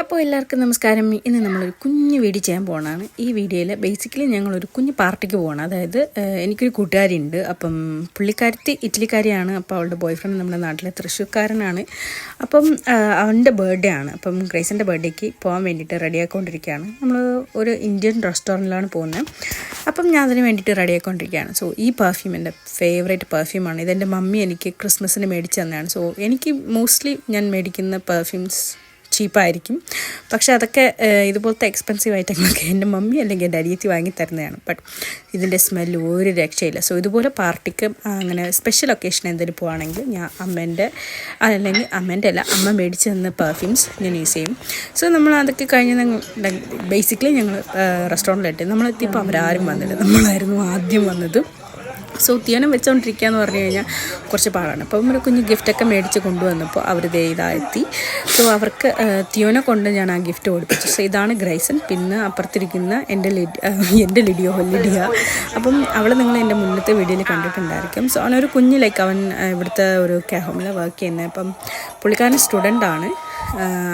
അപ്പോൾ എല്ലാവർക്കും നമസ്കാരം. ഇന്ന് നമ്മളൊരു കുഞ്ഞു വീഡിയോ ചെയ്യാൻ പോകുന്നതാണ്. ഈ വീഡിയോയിൽ ബേസിക്കലി ഞങ്ങളൊരു കുഞ്ഞു പാർട്ടിക്ക് പോകണം. അതായത് എനിക്കൊരു കൂട്ടുകാരിയുണ്ട്. അപ്പം പുള്ളിക്കാരത്തി ഇറ്റലിക്കാരിയാണ്. അപ്പോൾ അവളുടെ ബോയ് ഫ്രണ്ട് നമ്മുടെ നാട്ടിലെ തൃശ്ശൂർക്കാരനാണ്. അപ്പം അവൻ്റെ ബർത്ത്ഡേ ആണ്. അപ്പം ഗ്രേസിൻ്റെ ബർത്ത്ഡേക്ക് പോകാൻ വേണ്ടിയിട്ട് റെഡിയാക്കിക്കൊണ്ടിരിക്കുകയാണ്. നമ്മൾ ഒരു ഇന്ത്യൻ റെസ്റ്റോറൻറ്റിലാണ് പോകുന്നത്. അപ്പം ഞാൻ അതിന് വേണ്ടിയിട്ട് റെഡിയാക്കിക്കൊണ്ടിരിക്കുകയാണ്. സോ ഈ പെർഫ്യൂം എൻ്റെ ഫേവറേറ്റ് പെർഫ്യൂമാണ്. ഇതെൻ്റെ മമ്മി എനിക്ക് ക്രിസ്മസിന് മേടിച്ച് തന്നതാണ്. സോ എനിക്ക് മോസ്റ്റ്ലി ഞാൻ മേടിക്കുന്ന പെർഫ്യൂംസ് ചീപ്പായിരിക്കും. പക്ഷേ അതൊക്കെ ഇതുപോലത്തെ എക്സ്പെൻസീവ് ഐറ്റങ്ങളൊക്കെ എൻ്റെ മമ്മി അല്ലെങ്കിൽ എൻ്റെ അനിയത്തി വാങ്ങി തരുന്നതാണ്. ബട്ട് ഇതിൻ്റെ സ്മെല്ല് ഒരു രക്ഷയില്ല. സോ ഇതുപോലെ പാർട്ടിക്ക് അങ്ങനെ സ്പെഷ്യൽ ഒക്കേഷൻ എന്തെങ്കിലും പോവുകയാണെങ്കിൽ ഞാൻ അമ്മ മേടിച്ച് തന്ന പെർഫ്യൂംസ് ഞാൻ യൂസ് ചെയ്യും. സോ നമ്മൾ അതൊക്കെ കഴിഞ്ഞ് ബേസിക്കലി ഞങ്ങൾ റെസ്റ്റോറൻറ്റിലെത്തി. നമ്മളെത്തിയപ്പോൾ അവരാരും വന്നില്ല. നമ്മളായിരുന്നു ആദ്യം വന്നത്. സോ തിയോനെ വെച്ചുകൊണ്ടിരിക്കുക എന്ന് പറഞ്ഞു കഴിഞ്ഞാൽ കുറച്ച് പാടാണ്. അപ്പം ഒരു കുഞ്ഞ് ഗിഫ്റ്റൊക്കെ മേടിച്ച് കൊണ്ടുവന്നപ്പോൾ അവർ ഇതായെത്തി. സോ അവർക്ക് തിയോനെ കൊണ്ട് ഞാൻ ആ ഗിഫ്റ്റ് കൊടുപ്പിച്ചു. സോ ഇതാണ് ഗ്രൈസൻ. പിന്നെ അപ്പുറത്തിരിക്കുന്ന എൻ്റെ ലിഡിയ. അപ്പം അവൾ നിങ്ങൾ എൻ്റെ മുന്നത്തെ വീഡിയോയിൽ കണ്ടിട്ടുണ്ടായിരിക്കും. സോ അവനൊരു കുഞ്ഞ് അവൻ ഇവിടുത്തെ ഒരു ഹോമിലാണ് വർക്ക് ചെയ്യുന്നത്. അപ്പം പുള്ളിക്കാരൻ സ്റ്റുഡൻ്റാണ്.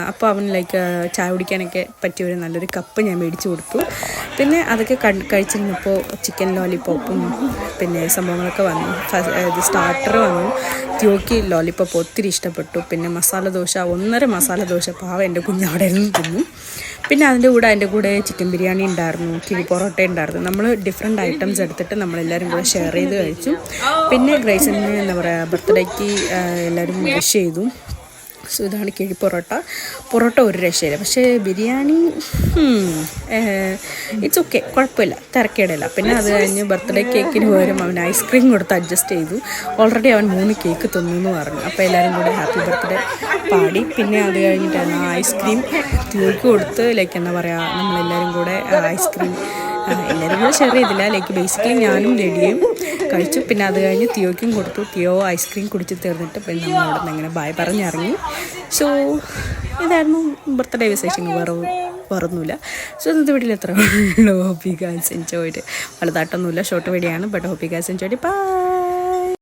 അപ്പോൾ അവൻ ചായ കുടിക്കാനൊക്കെ പറ്റിയൊരു നല്ലൊരു കപ്പ് ഞാൻ മേടിച്ച് കൊടുത്തു. പിന്നെ അതൊക്കെ കഴിച്ചിരുന്നപ്പോൾ ചിക്കൻ ലോലിപോപ്പും പിന്നെ സംഭവങ്ങളൊക്കെ വന്നു. സ്റ്റാർട്ടർ വന്നു. തിയോക്ക് ലോലിപോപ്പ് ഒത്തിരി ഇഷ്ടപ്പെട്ടു. പിന്നെ മസാല ദോശ 1.5 മസാല ദോശ പാവം എൻ്റെ കുഞ്ഞവിടെ ഇരുന്ന് തിന്നു. പിന്നെ അതിൻ്റെ കൂടെ ചിക്കൻ ബിരിയാണി ഉണ്ടായിരുന്നു, കിഴി പൊറോട്ട ഉണ്ടായിരുന്നു. നമ്മൾ ഡിഫറെൻറ്റ് ഐറ്റംസ് എടുത്തിട്ട് നമ്മളെല്ലാവരും കൂടെ ഷെയർ ചെയ്ത് കഴിച്ചു. പിന്നെ ഗ്രേസിന് ബർത്ത്ഡേക്ക് എല്ലാവരും വിഷ് ചെയ്തു. സോ ഇതാണ് കിഴി പൊറോട്ട ഒരു രക്ഷയില്ല. പക്ഷേ ബിരിയാണി ഇറ്റ്സ് ഓക്കെ, കുഴപ്പമില്ല, തിരക്കേടില്ല. പിന്നെ അത് കഴിഞ്ഞ് ബർത്ത്ഡേ കേക്കിന് പകരം അവൻ ഐസ്ക്രീം കൊടുത്ത് അഡ്ജസ്റ്റ് ചെയ്തു. ഓൾറെഡി അവൻ 3 കേക്ക് തിന്നു എന്ന് പറഞ്ഞു. അപ്പോൾ എല്ലാവരും കൂടെ ഹാപ്പി ബർത്ത്ഡേ പാടി. പിന്നെ അത് കഴിഞ്ഞിട്ടാണ് ഐസ്ക്രീം തീർക്ക് കൊടുത്ത് നമ്മളെല്ലാവരും കൂടെ ഐസ്ക്രീം എല്ലാവരും കൂടെ ഷെയർ ചെയ്തില്ല. ബേസിക്കലി ഞാനും ലേഡിയും കഴിച്ചു. പിന്നെ അത് കഴിഞ്ഞ് തിയോയ്ക്കും കൊടുത്തു. തിയോ ഐസ്ക്രീം കുടിച്ച് തീർന്നിട്ട് പിന്നെ നമ്മൾ അവിടെ നിന്ന് ഇങ്ങനെ ബായ് പറഞ്ഞിറങ്ങി. സോ ഇതായിരുന്നു ബർത്ത്ഡേ വിശേഷങ്ങൾ. വേറൊന്നുമില്ല. സോ ഇന്നത്തെ വീട്ടിൽ എത്ര ഉള്ളൂ. Hope you guys enjoyed. വലുതായിട്ടൊന്നുമില്ല, ഷോർട്ട് വീഡിയോ ആണ്. But hope you guys enjoyed. By.